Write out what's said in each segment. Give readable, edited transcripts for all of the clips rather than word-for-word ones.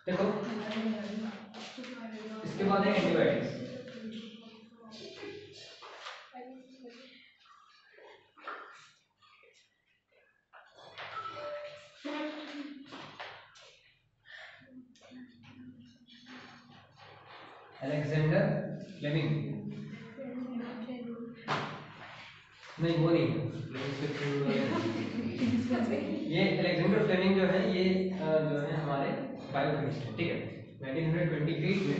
देखो इसके बाद है एंटीबायोटिक्स। अलेक्जेंडर फ्लेमिंग, नहीं वो नहीं है, ये अलेक्जेंडर फ्लेमिंग जो है ये जो है हमारे बायोकेमिस्ट है, ठीक है। 1928 में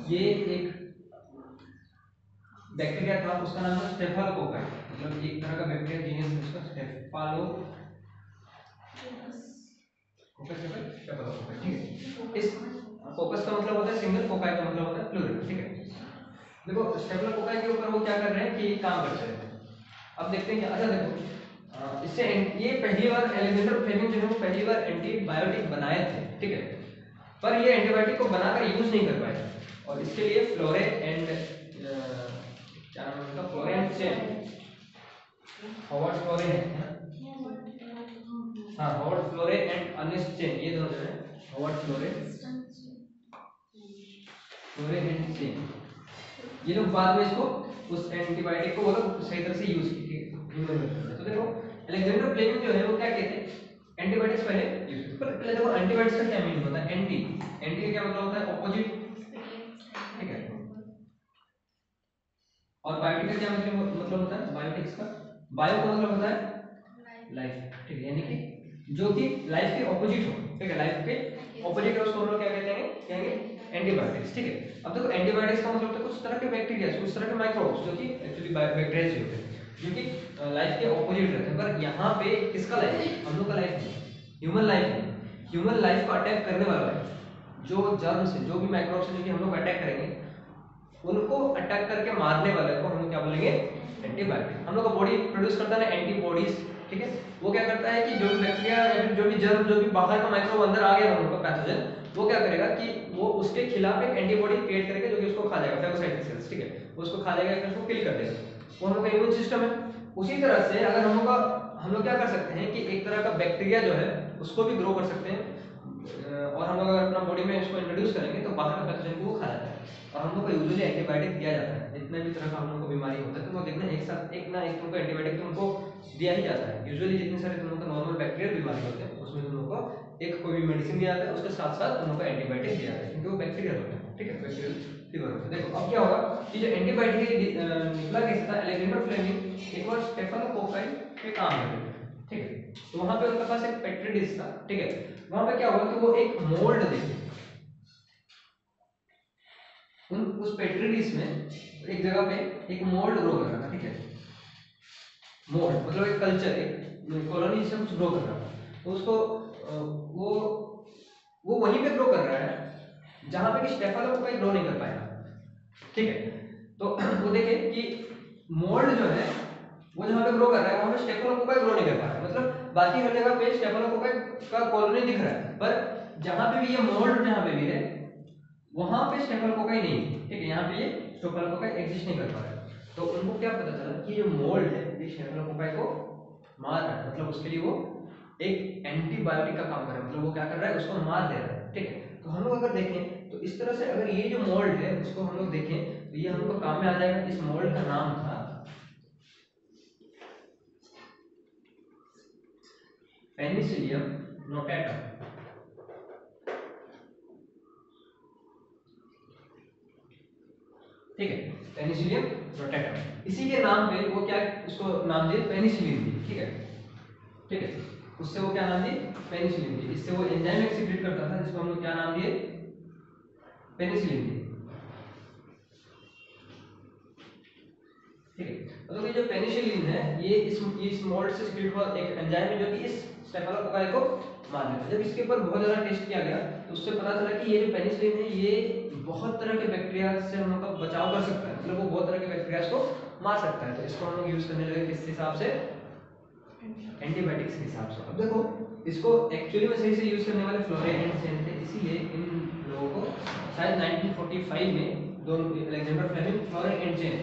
ये एक बैक्टीरिया था, उसका नाम था स्टेफिलोकोकाई, मतलब एक तरह का बैक्टीरिया जीनस है उसका स्टेफिलोकोकाई, ठीक है। इस फोकस का मतलब होता है सिंगल, कोकाई का मतलब होता है प्लूरल, ठीक है। देखो स्टेफिलोकोकाई के ऊपर वो क्या कर रहे हैं कि काम करते हैं। अब देखते हैं। अच्छा देखो इससे ये पहली बार अलेक्जेंडर फ्लेमिंग जो है वो पहली बार एंटीबायोटिक बनाए थे, ठीक है। पर ये एंटीबायोटिक को बनाकर यूज नहीं कर पाए और इसके लिए फ्लोरे एंड क्या नाम है उसका, Florey and Chain, Howard Florey है ना, हाँ Howard Florey and Ernest Chain, ये दोनों जो है हॉवर्ड फ्लोरे एंड चेन, ये लोग बाद में इसको उस एंटीबायोटिक को वो लोग सही तरह से यूज किए। तो देखो अलेक्जेंडर फ्लेमिंग जो है वो क्या कहते हैं, एंटीबायोटिक्स पहले यूज, पर पहले देखो एंटीबायोटिक्स का क्या मीनिंग होता है। एंटी का क्या मतलब होता है, ऑपोजिट, ठीक है। और बायोटिक का क्या मतलब होता है, बायोटिक्स का बायो का मतलब होता है लाइफ, ठीक है, यानी कि जो कि लाइफ के ऑपोजिट हो, ठीक है। लाइफ के ऑपोजिट है उसको हम लोग क्या कहते हैं, कहेंगे एंटीबायोटिक्स, ठीक है। अब देखो एंटीबायोटिक्स का मतलब होता है कुछ तरह के बैक्टीरिया, कुछ तरह के माइक्रोब्स जो कि एक्चुअली बैक्टीरिया होते हैं, जो कि लाइफ के ऑपोजिट रहते हैं। पर यहाँ पे किसका लाइफ, हम लोग का लाइफ नहीं, ह्यूमन लाइफ नहीं, ह्यूमन लाइफ को अटैक करने वाला है जो जर्म से, जो भी माइक्रोब्स है जो कि हम लोग अटैक करेंगे, उनको अटैक करके मारने वाले को हम लोग क्या बोलेंगे, एंटीबायोटिक। हम लोग का बॉडी प्रोड्यूस करता है ना एंटीबॉडीज, ठीक है। वो क्या करता है कि जो भी बैक्टीरिया या फिर जो भी जर्म, जो भी बाहर का माइक्रोब अंदर आ गया हम लोग का पैथोजन, वो क्या करेगा कि वो उसके खिलाफ एक एंटीबॉडी क्रिएट करेगा जो कि उसको खा जाएगा, फेगोसाइटिक सेल्स, ठीक है, उसको खा जाएगा फिर उसको किल कर देगा। वो हम लोग का इम्यून सिस्टम है। उसी तरह से अगर हम लोग क्या कर सकते हैं कि एक तरह का बैक्टीरिया जो है उसको भी ग्रो कर सकते हैं, और हम लोग अगर अपना बॉडी में इसको इंट्रोड्यूस करेंगे तो बाहर का पैथोजन को वो खा जाता है। और हम लोग को यूजुअली एंटीबायोटिक दिया जाता है, जितने भी तरह का हम लोग को बीमारी होता है तो वो देखना एक साथ एक ना एक तुमको एंटीबायोटिक तुमको दिया ही जाता है। यूजुअली जितने सारे तुम लोग को नॉर्मल बैक्टीरियल बीमारी होते हैं उसमें तुम लोग को एक कोई भी मेडिसिन दिया जाता है, उसके साथ साथ तुम लोग को एंटीबायोटिक दिया जाता है क्योंकि वो बैक्टीरियल होता है, ठीक है, बैक्टीरियल फीवर होता है। देखो अब क्या होगा कि जो एंटीबायोटिक निकला कैसे था, अलेक्जेंडर फ्लेमिंग एक बार स्टेफिलोकोकाई पे काम कर रहे थे, ठीक है। तो वहां पे उनके पास एक पेट्री डिश था, ठीक है। वहां पे क्या हुआ कि वो एक मोल्ड देखे, उस पेट्री डिश में एक जगह पे एक मोल्ड ग्रो कर रहा था, ठीक है। मोल्ड मतलब एक कल्चर, एक कॉलोनी से कुछ ग्रो कर रहा था, तो उसको वो वहीं पे ग्रो कर रहा है जहां पे कि स्टेफिलोकोकाई ग्रो नहीं कर पाएगा, ठीक है। तो वो देखे कि मोल्ड जो है वो जहां पे ग्रो कर रहा है वहां पे स्टेफिलोकोकाई ग्रो नहीं कर पा रहा है, मतलब बाकी हर जगह पे स्टेफिलोकोकाई का कॉलोनी दिख रहा है, पर जहां पे भी ये मोल्ड जहां पे भी है वहां पे स्टेफिलोकोकाई नहीं है, ठीक है। यहाँ पे ये स्टेफिलोकोकाई एग्जिस्ट नहीं कर पा रहा है। तो उनको क्या पता चला कि जो मोल्ड है ये स्टेफिलोकोकाई को मार रहा है, मतलब उसके लिए वो एक एंटीबायोटिक का काम कर रहा है, मतलब वो क्या कर रहा है उसको मार दे रहा है, ठीक है। तो हम लोग अगर देखें तो इस तरह से अगर ये जो मोल्ड है उसको हम लोग देखें तो ये हमको काम में आ जाएगा। इस मोल्ड का नाम था पेनिसिलियम नोटाटम, ठीक है, पेनिसिलियम नोटाटम। इसी के नाम पे वो क्या उसको नाम दिए पेनिसिलिन दी, ठीक है, ठीक है। उससे वो क्या नाम दिए पेनिसिलिन दी। इससे वो एंजाइम एक्सक्रीट करता था जिसको हम लोग क्या नाम दिए पेनिसिलिन दी, ठीक है। तो ये जो पेनिसिलिन है ये इस मोल्ड से एक्सक्रीट हुआ एक एंजाइम है जो कि इस स्टेफिलोकोकाई को मार देता है। जब इसके ऊपर बहुत ज़्यादा टेस्ट किया गया तो उससे पता चला कि ये जो पेनिसिलिन है ये बहुत तरह के बैक्टीरिया से हम लोग का बचाव कर सकता है, मतलब वो बहुत तरह के बैक्टीरिया को मार सकता है। तो इसको हम लोग यूज करने लगे किस हिसाब से, एंटीबायोटिक्स के हिसाब से। अब देखो इसको एक्चुअली में सही से यूज करने वाले फ्लोरे एंड चेन थे, इसीलिए इन लोगों को शायद 1945 में दोनों Alexander Fleming Florey and Chain,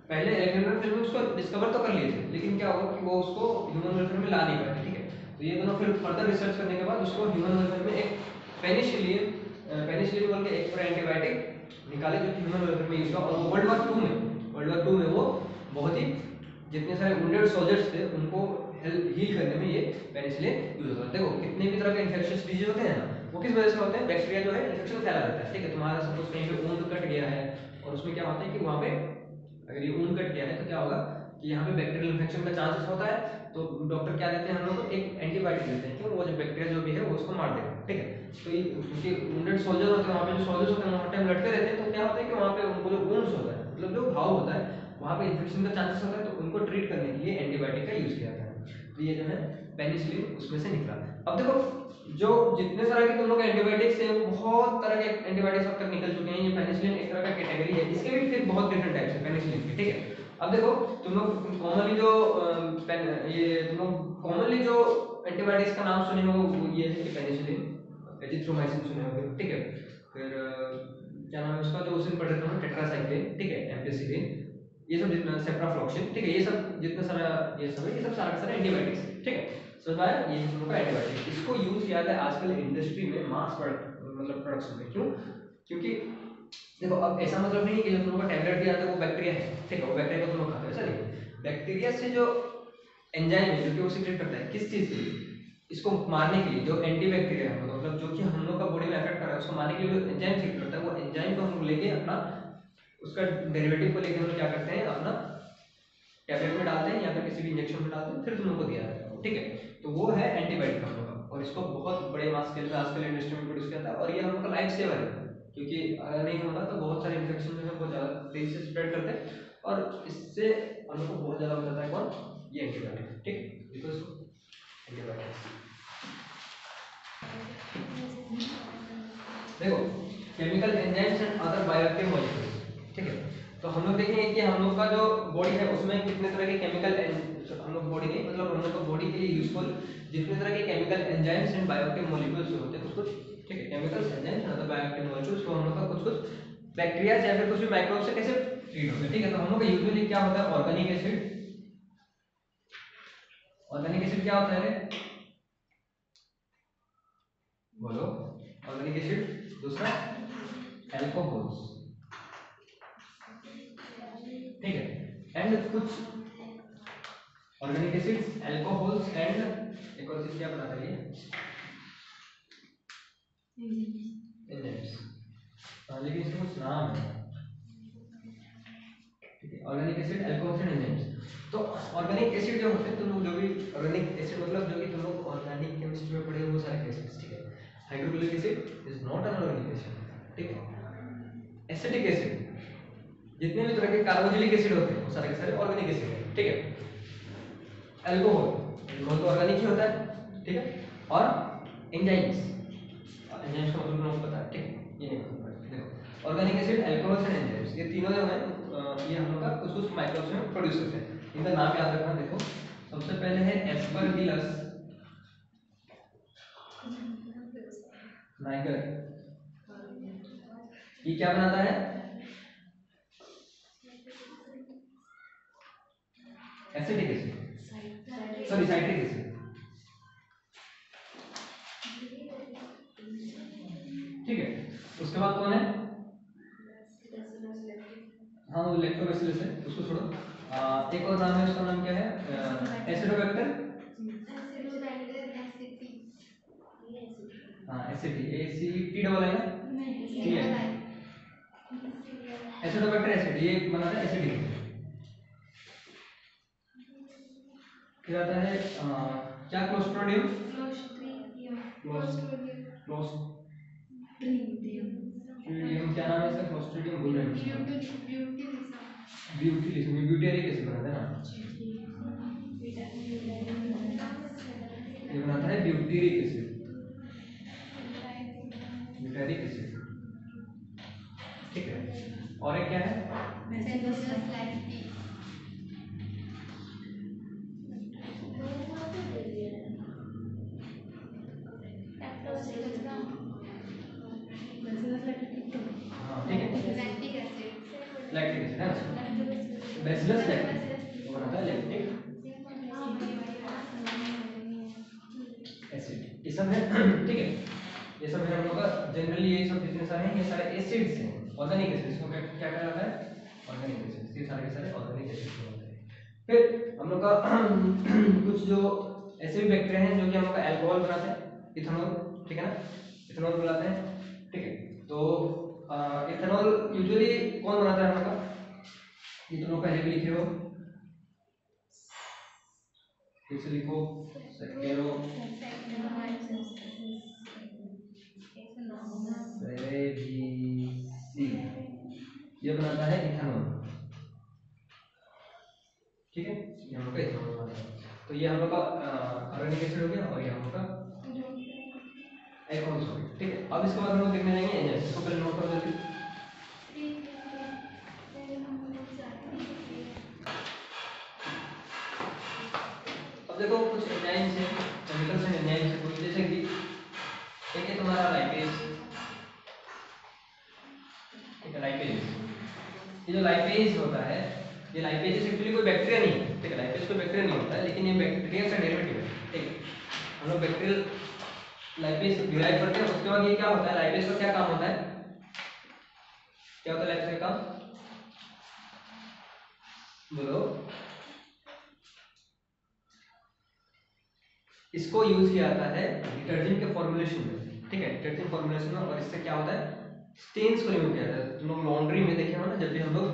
पहले अलेक्जेंडर फ्लेमिंग उसको डिस्कवर तो कर लिए थे लेकिन क्या हुआ कि वो उसको ह्यूमन वेलफेयर में ला नहीं पाए, ठीक है। तो ये दोनों फिर फर्दर रिसर्च करने के बाद उसको ह्यूमन वेलफेयर में पेनिसिलिन बोल के एक पूरा एंटीबायोटिक निकाले जो ह्यूमन वेलफेयर में यूज हुआ, और वो वर्ल्ड वार 2 में वो बहुत ही जितने सारे वुंडेड सोल्जर्स थे उनको हील करने में ये पेनिसिलिन यूज होता है। देखो कितने भी तरह के इन्फेक्शियस डिजीज होते हैं ना, वो किस वजह से होते हैं? बैक्टीरिया जो है इन्फेक्शन फैला देता है, ठीक है। तुम्हारा सपोज कहीं पे ऊन कट गया है और उसमें क्या होता है कि वहाँ पे अगर ये ऊन कट गया है तो क्या होगा कि यहाँ पे बैक्टीरियल इन्फेक्शन का चांसेस होता है, तो डॉक्टर क्या देते हैं हम लोग को? एक एंटीबायोटिक देते हैं, क्यों? वो जो बैक्टीरिया जो भी है वो उसको मार देगा, ठीक है। तो ये क्योंकि वुंडेड सोल्जर होते हैं, वहाँ पे जो सोल्जर्स होते हैं वो हर टाइम लड़ते रहते हैं, तो क्या होता है कि वहाँ पे उनको जो वुंड्स होता है, मतलब जो घाव होता है, वहाँ पे इन्फेक्शन का चांसेस होता है, तो उनको ट्रीट करने के लिए एंटीबायोटिक का यूज किया जाता है। तो ये जो है पेनिसिलिन उसमें से निकला। अब देखो जो जितने सारे के तुम लोग एंटीबायोटिक्स हैं, वो बहुत तरह के एंटीबायोटिक्स अब तक निकल चुके हैं। ये पेनिसिलिन एक तरह का कैटेगरी है, इसके भी फिर बहुत डिफरेंट टाइप्स है पेनिसिलिन के, ठीक है। अब देखो तुम लोग कॉमनली जो एंटीबायोटिक्स का नाम सुने हो वो ये है कि पेनिसिलिन, एजिथ्रोमाइसिन सुने होंगे, ठीक है। फिर क्या नाम है उसका, जो उस दिन पढ़ रहे थे टेट्रासाइक्लिन, ठीक है, एम्पिसिलिन, ये सब जितना सेप्राफ्लॉक्सिन, ठीक है, ये सब जितना सारा ये सब है, ये सब सारा का सारा एंटीबायोटिक्स, ठीक है। समझ में आया? ये हम लोग का एंटीबायोटिक, इसको यूज किया जाता है आजकल इंडस्ट्री में मास मतलब प्रोडक्शन में। क्यों? क्योंकि देखो अब ऐसा मतलब नहीं है कि जो तुम लोग का टैबलेट दिया जाता है वो बैक्टीरिया है, ठीक है, वो बैक्टीरिया को तुम लोग खाते हो, ऐसा नहीं। बैक्टीरिया से जो एंजाइम है जो कि वो सीक्रेट करता है किस चीज के लिए? इसको मारने के लिए, जो एंटी बैक्टीरिया है, मतलब जो कि हम लोग का बॉडी में अफेक्ट कर रहा है, उसको मारने के लिए जो एंजाइम सीक्रेट करता है, वो एंजाइम को हम लोग लेके अपना उसका डेरिवेटिव को लेके हम लोग क्या करते हैं, अपना टैबलेट में डालते हैं या फिर किसी भी इंजेक्शन में डालते हैं, फिर तुम लोग को दिया जाता है, ठीक है। तो वो है एंटीबायोटिक हम लोग का, और इसको बहुत बड़े मास स्केल पे आजकल इंडस्ट्री में प्रोड्यूस किया जाता है, और ये हम लोग का लाइफ सेवर है, क्योंकि अगर नहीं होता तो बहुत सारे इन्फेक्शन जो है बहुत ज़्यादा तेजी से स्प्रेड करते हैं, और इससे हम लोग को बहुत ज़्यादा हो जाता है कौन? ये एंटीबायोटिक, ठीक। बिकॉज एंटीबायोटिक्स देखो chemical enzymes and other bioactive molecules, ठीक है। तो हम लोग देखेंगे कि हम लोग का जो बॉडी है उसमें कितने तरह के केमिकल, हम लोग बॉडी नहीं मतलब हम लोग को बॉडी के लिए यूजफुल जितने तरह के chemical enzymes and bioactive molecules होते हैं कुछ, ठीक है, chemical enzymes and other bioactive molecules, तो हम लोग का कुछ बैक्टीरिया या फिर कुछ भी माइक्रोब से कैसे ट्रीट होते हैं, ठीक है। तो हम लोग का यूजुअली क्या होता है? ऑर्गेनिक एसिड क्या होता है? बोलो। ऑर्गेनिक एसिड, दूसरा अल्कोहल्स, ठीक है, एंड कुछ ऑर्गेनिक एसिड्स, अल्कोहल्स एंड एक और चीज क्या बनाता है ये? एंजाइम्स। लेकिन इसका कुछ नाम है, ठीक है, organic acid, alcohols and enzymes. तो ऑर्गेनिक एसिड जो होते हैं, तुम लोग जो भी ऑर्गेनिक एसिड मतलब जो कि तुम लोग ऑर्गेनिक केमिस्ट्री में पढ़े हो वो सारे एसिड्स, ठीक है। Hydrochloric acid is not an organic acid, ठीक है। एसिटिक एसिड, जितने भी तरह के कार्बोक्सिलिक एसिड होते हैं वो सारे के सारे ऑर्गेनिक एसिड हैं, ठीक है। अल्कोहल तो ऑर्गेनिक ही होता है, ठीक है। और एंजाइम्स का मतलब तुमको पता है, ठीक है, ये नहीं पता। देखो organic acid, alcohols and enzymes, ये तीनों जो है ये हम लोग का कुछ माइक्रोब्स में प्रोड्यूस करते हैं। इनका नाम याद रखना। देखो सबसे पहले है एस्परगिलस नाइगर, ये क्या बनाता है? Acetic acid, sorry citric acid, ठीक है। उसके बाद कौन है? हाँ वो लैक्टोबैसिलस है, उसको छोड़ो। एक और नाम है, उसका नाम क्या है? एसिडोबैक्टर, हाँ एसिडी, एसीटी डबल है ना, ठीक है। एसिडोबैक्टर एसिड ये बनाता है एसिडिक। फिर आता है क्या? क्लोस्ट्रिडियम, क्लोस्ट्रिडियम क्या नाम है इसका? क्लोस्ट्रिडियम बोल रहे हैं, ब्यूटेरिक एसिड बनाता है ना, ये बनाता है ब्यूटेरिक एसिड, ठीक है। और एक क्या है? हाँ ठीक है, लैक्टिक एसिड है ना, बैसिलस लैक्टिक, वो बनाता है लैक्टिक एसिड, ये सब है, ठीक है। ये सब है हम लोग का जनरली, ये सब जितने सारे हैं ये सारे एसिड्स हैं, ऑर्गेनिक एसिड्स को क्या क्या कहलाता है, ऑर्गेनिक एसिड्स। ये सारे के सारे ऑर्गेनिक एसिड्स होते हैं। फिर हम लोग का कुछ जो ऐसे भी बैक्टीरिया हैं जो कि हम लोग का अल्कोहल बनाते हैं, इथेनॉल, ठीक है ना, इथेनॉल बनाते हैं, ठीक है। तो इथेनॉल यूजुअली कौन बनाता है हम लोग का, ये तुम लोग पहले भी लिखे हो, फिर से लिखो, सेकेरो ये बनाता है इथेनॉल, ठीक है, ये हम लोग का इथेनॉल बनाता है। तो ये हम लोग का ऑर्गेनिक एसिड हो गया और ये हम लोग का अल्कोहल हो गया, ठीक है। अब इसके बाद हम लोग देखने जाएंगे एनएच, इसको पहले नोट कर लेते हैं। अब देखो कुछ एंजाइम्स हैं, केमिकल्स हैं, एंजाइम्स हैं कुछ, जैसे कि एक है तुम्हारा लाइपेज, ठीक है, लाइपेज। ये जो लाइपेज होता है, ये लाइपेज एक्चुअली कोई बैक्टीरिया नहीं है, ठीक है, लाइपेज कोई बैक्टीरिया नहीं होता है, लेकिन ये बैक्टीरिया का डेरिवेटिव है, ठीक है। हम लोग बैक्टीरियल लाइपेज डिराइव करते हैं। उसके बाद ये क्या होता है, लाइपेज का क्या काम होता है, क्या होता है लाइपेज का काम, बोलो। इसको यूज किया जाता है डिटर्जेंट के फॉर्मुलेशन में, ठीक है, डिटर्जेंट फॉर्मुलेशन में। और इससे क्या होता है, स्टेन्स को रिमूव किया जाता है। तुम लोग लॉन्ड्री में देखे हो ना, जब भी हम लोग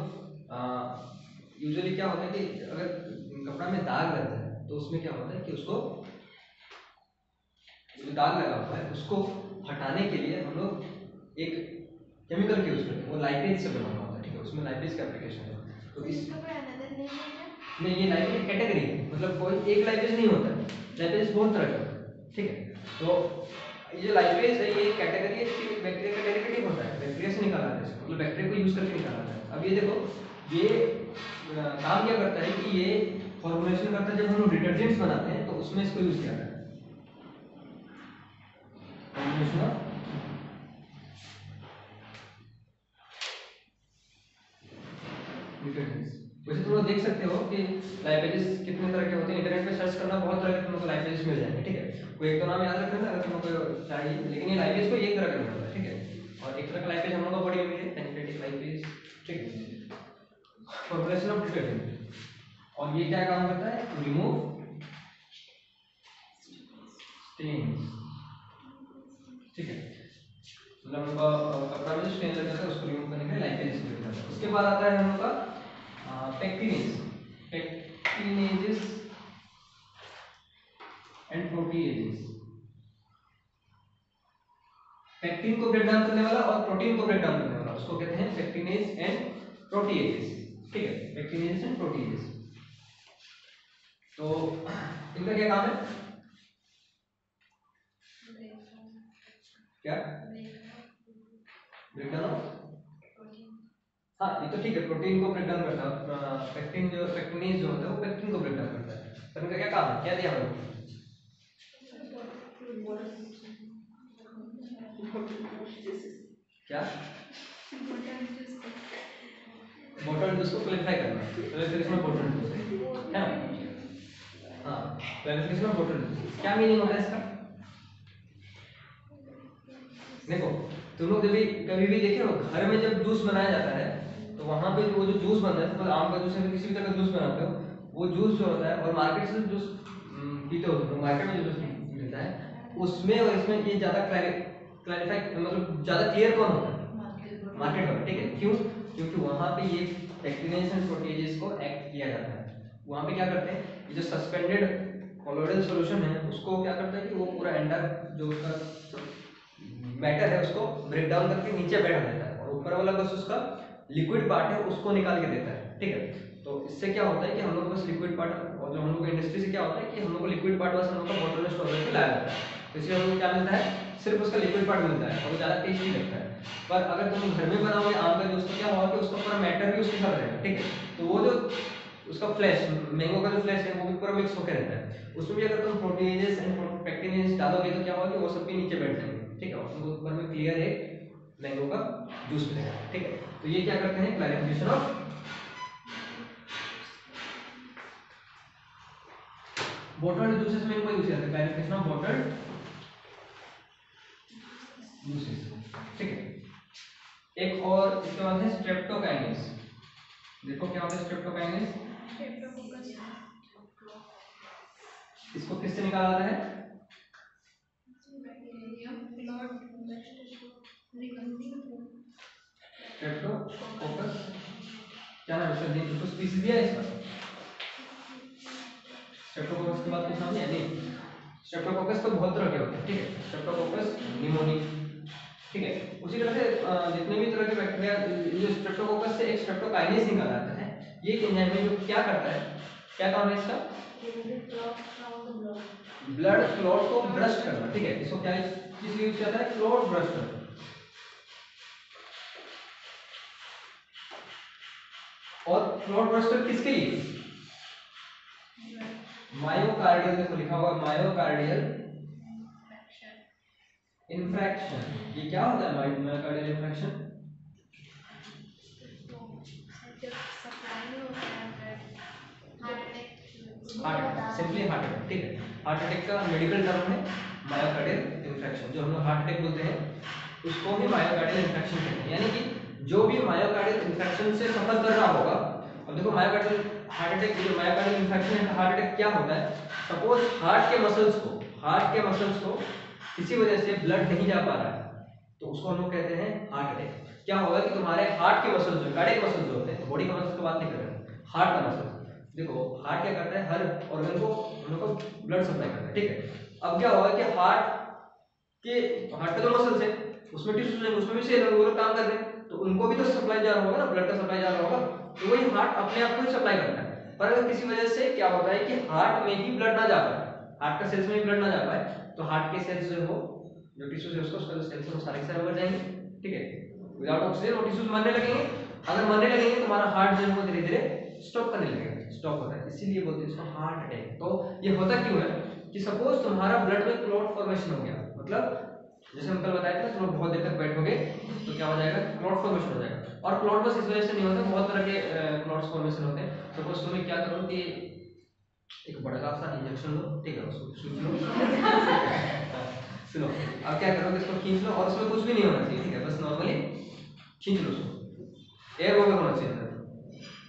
यूजुअली क्या होता है कि अगर कपड़ा में दाग लगता है तो उसमें क्या होता है कि उसको, जो दाग लगा हुआ है उसको हटाने के लिए हम लोग एक केमिकल के यूज करते हैं, वो लाइपेज से बना हुआ होता है, ठीक है, उसमें लाइपेज का एप्लीकेशन है। तो इस नहीं, ये लाइपेज कैटेगरी है, मतलब कोई एक लाइपेज नहीं होता है, लाइपेज बहुत तरह का, ठीक है। तो ये लाइपेज है, ये कैटेगरी है, इसकी बैक्टीरिया का डेरिवेटिव होता है, बैक्टीरिया से निकाला जाता है इसको, मतलब बैक्टीरिया को यूज करके निकाला जाता है। अब ये देखो, ये काम क्या करता है कि ये फॉर्मुलेशन करता है, जब हम लोग डिटर्जेंट्स बनाते हैं तो उसमें इसको यूज किया जाता है, फॉर्मुलेशन डिटर्जेंट्स। वैसे तुम लोग देख सकते हो कि लाइपेजेस कितने तरह के होते हैं, इंटरनेट पे सर्च करना, बहुत तरह के तुमको लाइपेजेस मिल जाएंगे, ठीक है। कोई एक तो नाम याद रखना अगर तुमको चाहिए, लेकिन ये लाइपेज को एक तरह का होता है, ठीक है। और एक तरह का लाइपेज हम लोग का बॉडी में है, एनालिटिक लाइपेज, ठीक है, फॉर्मुलेशन ऑफ डिटर्जेंट। और ये क्या काम करता है, टू रिमूव स्टेन्स, ठीक है, मतलब हम लोग कपड़ा में जो स्टेन लग जाता है उसको रिमूव करने के लिए लाइपेज यूज करते हैं। उसके बाद आता है हम लोग का पेक्टिनेज, पेक्टिनेजेस एंड प्रोटीएजेस। पेक्टिन को ब्रेक डाउन करने वाला और प्रोटीन को ब्रेक डाउन करने वाला, उसको कहते हैं पेक्टिनेज एंड प्रोटीएजेस, ठीक है, पेक्टिनेज एंड प्रोटीएजेस। तो इनका क्या काम है, क्या ब्रेक डाउन, हाँ ये तो ठीक है, प्रोटीन को ब्रेक डाउन करता है, पेक्टिन जो पेक्टिनेज जो होता है वो पेक्टिन को ब्रेक डाउन करता है। पर इनका क्या काम है, क्या दिया हमने, क्या बॉटल जूस को क्लैरिफाई करना, क्लैरिफिकेशन ऑफ बॉटल जूस है ना, हाँ, क्लैरिफिकेशन ऑफ बॉटल जूस क्या मीनिंग होता है इसका। देखो तुम लोग जब भी कभी भी देखे हो, घर में जब जूस बनाया जाता है तो वहां पे वो जो जूस बनता है, मतलब आम का जूस है, किसी भी तरह का जूस बनाते हो, वो जूस जो होता है, और मार्केट से जूस पीते हो तो मार्केट में जो जूस मिलता है उसमें और इसमें ये ज्यादा क्लैरिफाई, मतलब ज्यादा क्लियर कौन होता है, मार्केट वाला, ठीक है। क्यों, क्योंकि वहां पे ये पेक्टिनेज एंड प्रोटीजेस को एक्ट किया जाता है। वहां पे क्या करते हैं, ये जो सस्पेंडेड कोलोइडल सॉल्यूशन है उसको क्या करता है कि वो पूरा एंडर जो उसका मैटर है उसको ब्रेक डाउन करके नीचे बैठा देता है, और ऊपर वाला बस उसका लिक्विड पार्ट है उसको निकाल के देता है, ठीक है। तो इससे क्या होता है कि हम लोग बस लिक्विड पार्ट, और जो हम लोग इंडस्ट्री से क्या होता है कि हम लोग को लिक्विड पार्ट बस हम लोग का बॉटल में स्टोर करके लाया जाता है, तो इसलिए हम लोग क्या मिलता है, सिर्फ उसका लिक्विड पार्ट मिलता है और वो ज़्यादा टेस्टी लगता है। पर अगर तुम घर में बनाओगे आम का जूस तो क्या होगा कि उसका पूरा मैटर भी उसके साथ रहेगा, ठीक है। तो वो जो उसका फ्लैश, मैंगो का जो फ्लैश है वो भी पूरा मिक्स होकर रहता है, उसमें भी अगर तुम प्रोटीनेजेस एंड पेक्टिनेजेस डालोगे तो क्या होगा कि वो सब भी नीचे बैठ जाएंगे, ठीक है, और तुमको ऊपर में क्लियर एक मैंगो का जूस मिलेगा, ठीक है। तो ये क्या करते हैं, क्लैरिफिकेशन ऑफ बॉटल्ड जूसेस में इनको यूज किया जाता है, क्लैरिफिकेशन ऑफ बॉटल्ड दूसरी से, ठीक है। एक और इसके बाद है स्ट्रेप्टोकाइनेस। देखो क्या होता है स्ट्रेप्टोकाइनेस, इसको किससे निकाला जाता है? स्ट्रेप्टोकोकस, क्या नाम है इसका, कुछ स्पीसीज दिया है इसका? स्ट्रेप्टोकोकस के बाद कुछ नाम है नहीं? स्ट्रेप्टोकोकस तो बहुत तरह के होते हैं, ठीक है। स्ट्रेप्टोकोकस निमोनिक, ठीक है। उसी तरह से जितने भी तरह के बैक्टीरिया, जो स्ट्रेप्टोकोकस से एक स्ट्रेप्टोकाइनेस निकाला जाता है। ये एक एंजाइम है जो क्या करता है, क्या काम है इसका? ब्लड क्लॉट को ब्रश करना, ठीक है। इसको क्या किस लिए यूज किया जाता है? क्लॉट ब्रश करना। और क्लॉट ब्रस्टर किसके लिए? मायोकार्डियल, देखो लिखा हुआ मायोकार्डियल इंफ्रैक्शन। ये क्या होता है myocardial infraction? Heart attack, simply heart attack, ठीक है। हार्ट अटैक का मेडिकल टर्म है मायोकार्डियल इंफ्रैक्शन। जो हम लोग हार्ट अटैक बोलते हैं उसको भी मायोकार्डियल इंफ्रैक्शन कहते हैं। यानी कि जो भी मायोकार्डियल इंफ्रैक्शन से सफर कर रहा होगा, अब देखो मायोकार्डियल हार्ट अटैक, जो मायोकार्डियल इंफ्रैक्शन है, हार्ट अटैक क्या होता है? सपोज हार्ट के मसल्स को किसी वजह से ब्लड नहीं जा पा रहा है, तो उसको हम लोग कहते हैं हार्ट अटैक। क्या होगा कि तुम्हारे हार्ट के मसल्स, जो कार्डियक मसल्स जो होते हैं, बॉडी के मसल्स की बात नहीं कर रहे हैं, हार्ट का मसल। देखो हार्ट क्या करता है, हर ऑर्गन को हम लोग को ब्लड सप्लाई करता है, ठीक है। अब क्या होगा कि हार्ट का जो मसल्स है उसमें टिश्यूज है, उसमें भी सेल वो लोग काम कर रहे हैं, तो उनको भी तो सप्लाई जा रहा होगा ना, ब्लड का सप्लाई जा रहा होगा। तो वही हार्ट अपने आप को ही सप्लाई करता है। पर अगर किसी वजह से क्या होता है कि हार्ट में ही ब्लड ना जा पाए, हार्ट का सेल्स में ही ब्लड ना जा पाए, तो हार्ट के सेल्स जो हो, जो टिश्यूज है उसका जो सेल्स है वो सारे के सारे मर जाएंगे, ठीक है। विदाउट ऑक्सीजन वो टिश्यूज मरने लगेंगे। अगर मरने लगेंगे तो हमारा हार्ट जो है वो धीरे धीरे स्टॉप करने लगेगा, स्टॉप होता है, इसीलिए बोलते हैं इसको हार्ट अटैक। तो ये होता क्यों है कि सपोज तुम्हारा ब्लड में क्लॉट फॉर्मेशन हो गया, मतलब जैसे हम कल बताया था, तुम लोग बहुत देर तक बैठोगे तो क्या हो जाएगा, क्लॉट फॉर्मेशन हो जाएगा। और क्लॉट बस इस वजह से नहीं होता, बहुत तरह के क्लॉट्स फॉर्मेशन होते हैं। सपोज तुम्हें क्या करो कि एक बड़ा सा इंजेक्शन लो, ठीक है, उसको खींच लो सुनो, अब क्या करो कि इसको खींच लो और उसमें कुछ भी नहीं होना चाहिए, ठीक है, बस नॉर्मली खींच लो उसको, एयर बबल होना चाहिए अंदर,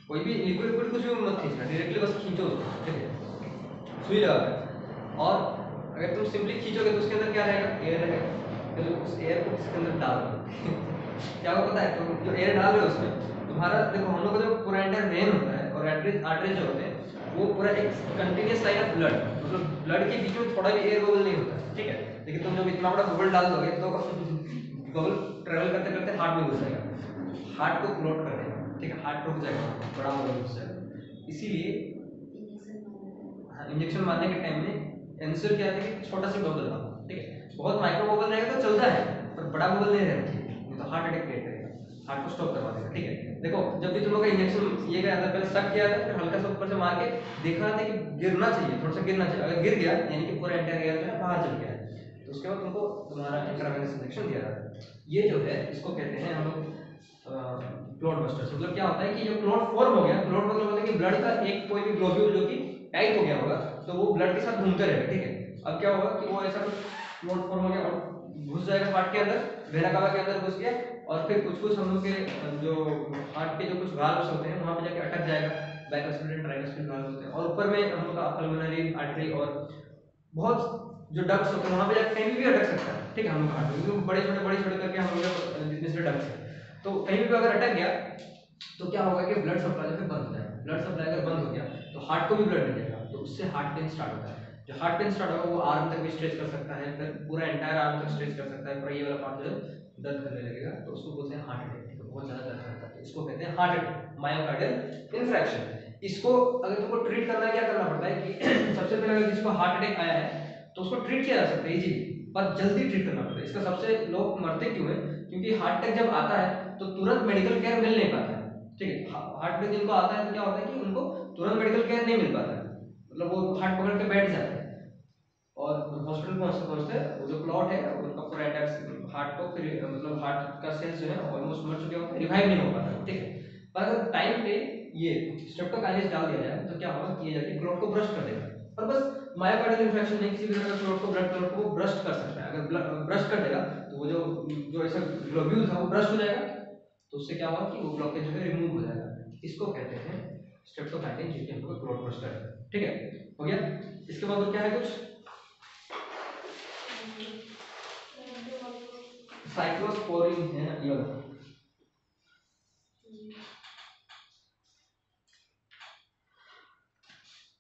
कोई भी लिक्विड कुछ भी मत खींचना, डायरेक्टली बस खींचो उसको, ठीक है, सुई लगा कर। और अगर तुम सिंपली खींचोगे तो उसके अंदर क्या रहेगा, एयर रहेगा। तो उस एयर को इसके अंदर डाल दो क्या होगा पता है, तो जो एयर डाल रहे हो उसमें तुम्हारा, देखो हम लोग का जो पूरा एंटायर वेन होता है और आर्टरीज जो होते हैं वो पूरा एक कंटिन्यूअस लाइन ऑफ ब्लड, मतलब ब्लड के बीच में थोड़ा भी एयर बबल नहीं होता, ठीक है। लेकिन तुम जब इतना बड़ा बबल डाल दोगे तो बबल ट्रेवल करते करते हार्ट में घुस जाएगा, हार्ट को क्लॉट कर देगा, ठीक है, हार्ट रुक जाएगा, बड़ा बबल घुस जाएगा। इसीलिए इंजेक्शन मारने के टाइम में आंसर क्या है कि छोटा सा बबल डालो, ठीक है। बहुत माइक्रो बबल रहेगा तो चलता है, पर बड़ा बबल नहीं रहना चाहिए, नहीं तो हार्ट अटैक क्रिएट करेगा, हार्ट को स्टॉप करवा देगा, ठीक है। देखो जब भी तुम लोग का इंजेक्शन ये गया था, पहले शक किया था, फिर हल्का सा ऊपर से मार के देखा था कि गिरना चाहिए, थोड़ा सा गिरना चाहिए, अगर गिर गया यानी कि पूरा एंटायर एयर जो है बाहर चल गया है, तो उसके बाद तुमको तुम्हारा इंट्रावेनस इंजेक्शन दिया जाता है। ये जो है इसको कहते हैं हम लोग क्लॉट बस्टर्स। मतलब क्या होता है कि जो क्लॉट फॉर्म हो गया, क्लॉट मतलब होता है कि ब्लड का एक कोई भी ग्लोब्यूल जो कि टाइट हो गया होगा तो वो ब्लड के साथ घूमते रहेगा, ठीक है। अब क्या होगा कि वो ऐसा कुछ क्लॉट फॉर्म हो गया और घुस जाएगा हार्ट के अंदर, वेना कावा के अंदर घुस गया, और फिर कुछ हम लोग के जो हार्ट के जो कुछ वाल्व्स होते हैं वहां पे जाके अटक जाएगा, बाइकस्पिड एंड ट्राइकस्पिड वाल्व होते हैं, और ऊपर में हम लोग का पल्मोनरी आर्टरी और बहुत जो डक्ट्स होते हैं वहां पे जाके कहीं भी अटक सकता है, ठीक है। हम लोग हार्ट में क्योंकि बड़े छोटे करके हम लोग जितने से डक्ट्स है, तो कहीं भी अगर अटक गया तो क्या होगा कि ब्लड सप्लाई जो है बंद हो जाएगा। ब्लड सप्लाई अगर बंद हो गया तो हार्ट को भी ब्लड नहीं जाएगा, तो उससे हार्ट पेन स्टार्ट होता है। जो हार्ट पेन स्टार्ट होगा वो आर्म तक भी स्ट्रेच कर सकता है, फिर पूरा एंटायर आर्म तक स्ट्रेच कर सकता है, पूरा ये वाला पार्ट जो है दर्द करने लगेगा, तो उसको बोलते हैं हार्ट अटैक, बहुत ज्यादा दर्द करता है, इसको कहते हैं हार्ट अटैक, मायोकार्डियल इंफ्रैक्शन। इसको अगर तुमको ट्रीट करना है, क्या करना पड़ता है कि सबसे पहले अगर किसी को हार्ट अटैक आया है तो उसको ट्रीट किया जा सकता है इजीली, पर जल्दी ट्रीट करना पड़ता है। इसका सबसे लोग मरते क्यों है, क्योंकि हार्ट अटैक जब आता है तो तुरंत मेडिकल केयर मिल नहीं पाता है, ठीक है। हार्ट अटैक जिनको आता है तो क्या होता है कि उनको तुरंत मेडिकल केयर नहीं मिल पाता है, मतलब वो हार्ट पकड़ के बैठ जाते हैं और हॉस्पिटल पहुंचते पहुंचते वो जो क्लॉट है उनका पूरा अटैक हार्ट को, फिर मतलब हार्ट का सेल्स जो है ऑलमोस्ट मर चुके होते हैं, रिवाइव नहीं हो पाता, ठीक है। पर अगर टाइम पे ये स्ट्रेप्टोकाइनेस डाल दिया जाए तो क्या होगा कि ये जाके क्लॉट को ब्रश कर देगा, और बस मायोकार्डियल इन्फेक्शन में किसी भी तरह का क्लॉट को, ब्लड क्लॉट को ब्रस्ट कर सकता है। अगर ब्रस्ट कर देगा तो वो जो ऐसा ग्लोब्यूल था वो ब्रस्ट हो जाएगा, तो उससे क्या होगा कि वो ब्लॉकेज जो है रिमूव हो जाएगा। इसको कहते हैं स्ट्रेप्टोकाइटिन, जो कि हमको क्लॉट बस्टर है। ठीक है, हो गया। इसके बाद और क्या है, कुछ साइक्लोस्पोरिन है, ये वाला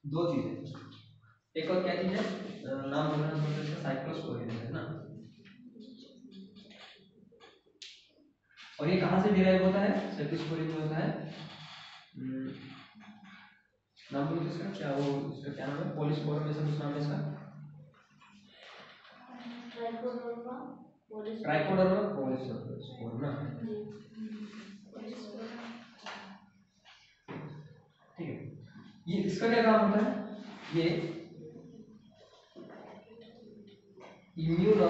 दो चीजें, एक और क्या चीज है, नाम बोलना साइक्लोस्पोरिन है ना, और ये कहां से डिराइव होता है, साइक्लोस्पोरिन में होता है, नाम बोलो इसका क्या, वो इसका क्या नाम है, पॉलीस्पोरम ऐसा कुछ नाम है इसका, ट्राइकोडर्मा पॉलीस्पोरम ना। ठीक है, ये इसका क्या काम होता है, ये इम्यूनो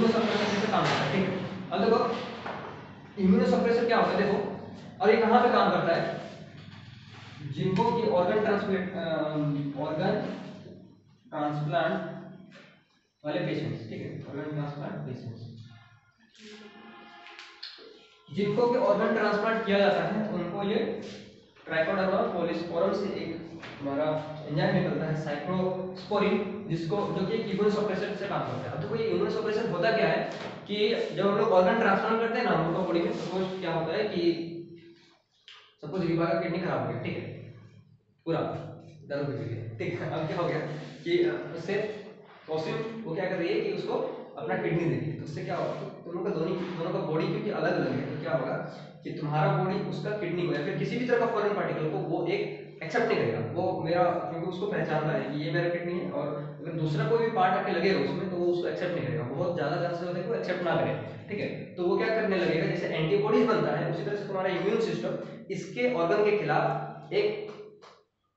सप्रेसर से काम करता है। ठीक है, अब देखो इम्यूनो सप्रेसर क्या होता है, देखो और ये कहाँ पे काम करता है, जिनको की ऑर्गन ट्रांसप्लांट वाले पेशेंट्स, ठीक है, ऑर्गन ट्रांसप्लांट पेशेंट्स जिनको कि ऑर्गन ट्रांसप्लांट किया जाता है, उनको ये ट्राइकोडर्मा पॉलीस्पोरम से एक हमारा एंजाइम निकलता है साइक्लोस्पोरिन, जिसको जो कि इम्यूनो सप्रेसर से काम करता है। अब देखो ये इम्यूनो सप्रेसर होता क्या है कि जब हम लोग ऑर्गन ट्रांसप्लांट करते हैं ना हम लोग बॉडी में, सपोज क्या होता है कि सपोज रिवा का किडनी खराब हो गया, ठीक है, पूरा दर्द हो गया, ठीक है, अब क्या हो गया कि उससे टॉक्सिन वो क्या कर रही है कि उसको अपना किडनी दे रही है, तो उससे क्या होगा, दोनों का बॉडी क्योंकि अलग अलग है, तो क्या होगा कि तुम्हारा बॉडी उसका किडनी को या फिर किसी भी तरह का फॉरेन पार्टिकल को वो एक एक्सेप्ट नहीं करेगा, वो मेरा, क्योंकि उसको पहचानना है कि ये मेरा किडनी है, और अगर दूसरा कोई भी पार्ट आके लगेगा उसमें तो वो उसको एक्सेप्ट नहीं करेगा, बहुत ज्यादा चांसेस होते हैं कि वो एक्सेप्ट ना करे। ठीक है, तो वो क्या करने लगेगा, जैसे एंटीबॉडीज बनता है उसी तरह से तुम्हारा इम्यून सिस्टम इसके ऑर्गन के खिलाफ एक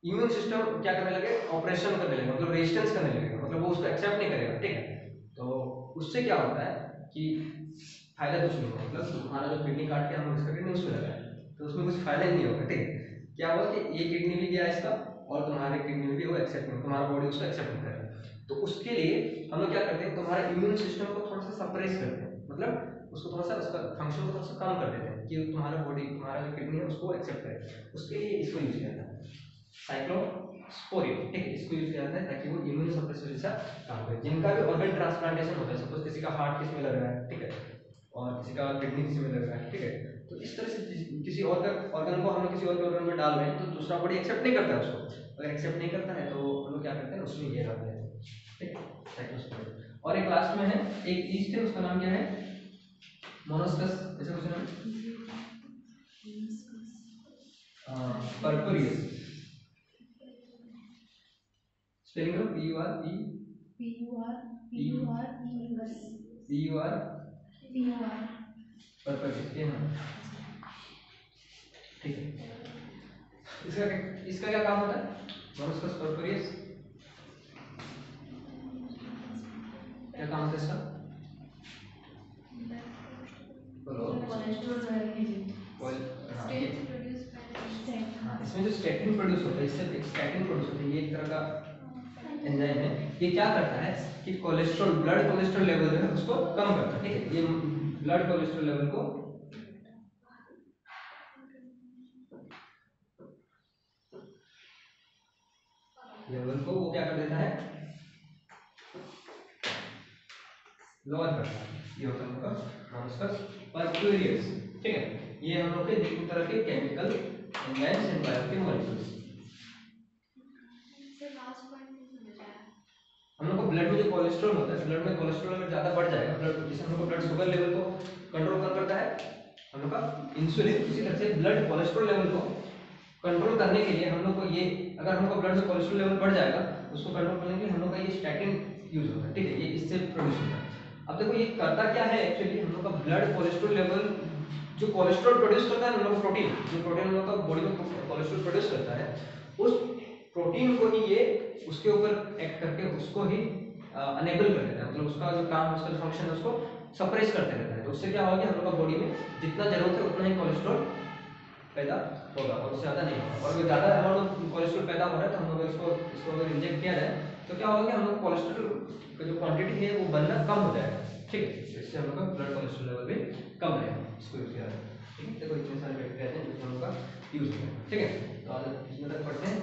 इम्यून सिस्टम क्या करने लगे, ऑपरेशन करने लगे, मतलब रेजिस्टेंस करने लगेगा, मतलब वो उसको एक्सेप्ट नहीं करेगा। ठीक है, तो उससे क्या होता है कि फायदा कुछ नहीं होगा, मतलब तुम्हारा जो किडनी काट के हम इसका किडनी उसमें लगा है तो उसमें कुछ फायदा ही नहीं होगा। ठीक है, क्या हुआ कि ये किडनी भी गया इसका और तुम्हारे किडनी भी वो एक्सेप्ट नहीं, तुम्हारा बॉडी उसको एक्सेप्ट नहीं कर रहा, तो उसके लिए हम लोग क्या करते हैं, तुम्हारा इम्यून सिस्टम को थोड़ा सा सप्रेस करते हैं, मतलब उसको थोड़ा सा उसका फंक्शन को थोड़ा सा कम कर देते हैं कि तुम्हारा बॉडी तुम्हारा जो किडनी है उसको एक्सेप्ट करे, उसके लिए इसको यूज किया जाता है साइक्लोस्पोरिन। ठीक है, इसको यूज किया जाता है ताकि वो इम्यून सप्रेसर जैसा काम करे। जिनका भी ऑर्गन ट्रांसप्लांटेशन होता है, सपोज किसी का हार्ट किसी में लग रहा है, ठीक है, और किसी का किडनी किसी में लग रहा है, ठीक है, तो इस तरह से किसी और का ऑर्गन को हम लोग किसी और के ऑर्गन में डाल रहे हैं तो दूसरा बॉडी एक्सेप्ट नहीं करता है उसको, अगर एक्सेप्ट नहीं करता है तो हम लोग क्या करते हैं उसमें ये डालते हैं। ठीक है, साइक्लोस्पोरिन। और एक लास्ट में है एक ईस्ट है, उसका नाम क्या है, मोनोस्कस, ऐसा कुछ नाम, पर्पुरियस, स्पेलिंग करो, पी यू आर पर्पुरियस, ये नाम। ठीक है, इसका क्या काम होता है, मोनोस्कस पर्पुरियस क्या काम होता है इसका, बोलो, इसमें जो स्टैटिन प्रोड्यूस होता है, इससे स्टैटिन प्रोड्यूस होता है, ये एक तरह का एंजाइम है, ये क्या करता है कि कोलेस्ट्रॉल, ब्लड कोलेस्ट्रॉल लेवल जो है उसको कम करता है। ठीक है, ये ब्लड कोलेस्ट्रॉल लेवल को वो क्या कर देता है, लोअर करता है, ये होता है उनका मोनोस्कस पर्पुरियस। ठीक है, ये हम लोग के तीन तरह के chemical enzymes and bioactive molecules. हम लोग को ब्लड में जो कोलेस्ट्रॉल होता है, ब्लड में कोलेस्ट्रॉल अगर ज्यादा बढ़ जाएगा, ब्लड जैसे हम लोग का ब्लड शुगर लेवल को कंट्रोल कर करता है हम लोग का इंसुलिन, उसी तरह से ब्लड कोलेस्ट्रॉल लेवल को कंट्रोल करने के लिए हम लोग को ये, अगर हम लोग का ब्लड में कोलेस्ट्रॉल लेवल बढ़ जाएगा उसको कंट्रोल करने के लिए हम लोग का ये स्टैटिन यूज होता है। ठीक है, ये इससे प्रोड्यूस होता है। अब देखो ये करता क्या है एक्चुअली, हम लोग का ब्लड कोलेस्ट्रॉल लेवल, जो कोलेस्ट्रॉल प्रोड्यूस करता है हम लोग का प्रोटीन, जो प्रोटीन हम लोग का बॉडी में कोलेस्ट्रॉल प्रोड्यूस करता है, उस प्रोटीन को ही ये उसके ऊपर एक्ट करके उसको ही अनेबल कर देता है, मतलब उसका जो काम, उसका जो फंक्शन है उसको सप्रेस करते रहता है। तो उससे क्या होगा कि हम लोग का बॉडी में जितना जरूरत है उतना ही कोलेस्ट्रॉल पैदा होगा और उससे ज़्यादा नहीं होगा। और अगर ज़्यादा अमाउंट ऑफ कोलेस्ट्रॉल पैदा हो रहा है तो हम लोग इसको अगर इंजेक्ट किया जाए तो क्या होगा कि हम लोग कोलेस्ट्रॉल का जो क्वांटिटी है वो बनना कम हो जाएगा, ठीक है। इससे हम लोग का ब्लड कोलेस्ट्रॉल लेवल भी कम रहेगा, इसको यूज किया जाए, ठीक है। देखो इतने सारे बैक्टीरिया हैं जिसको हम लोग का यूज किया, ठीक है। तो आज इसमें तक पढ़ते हैं।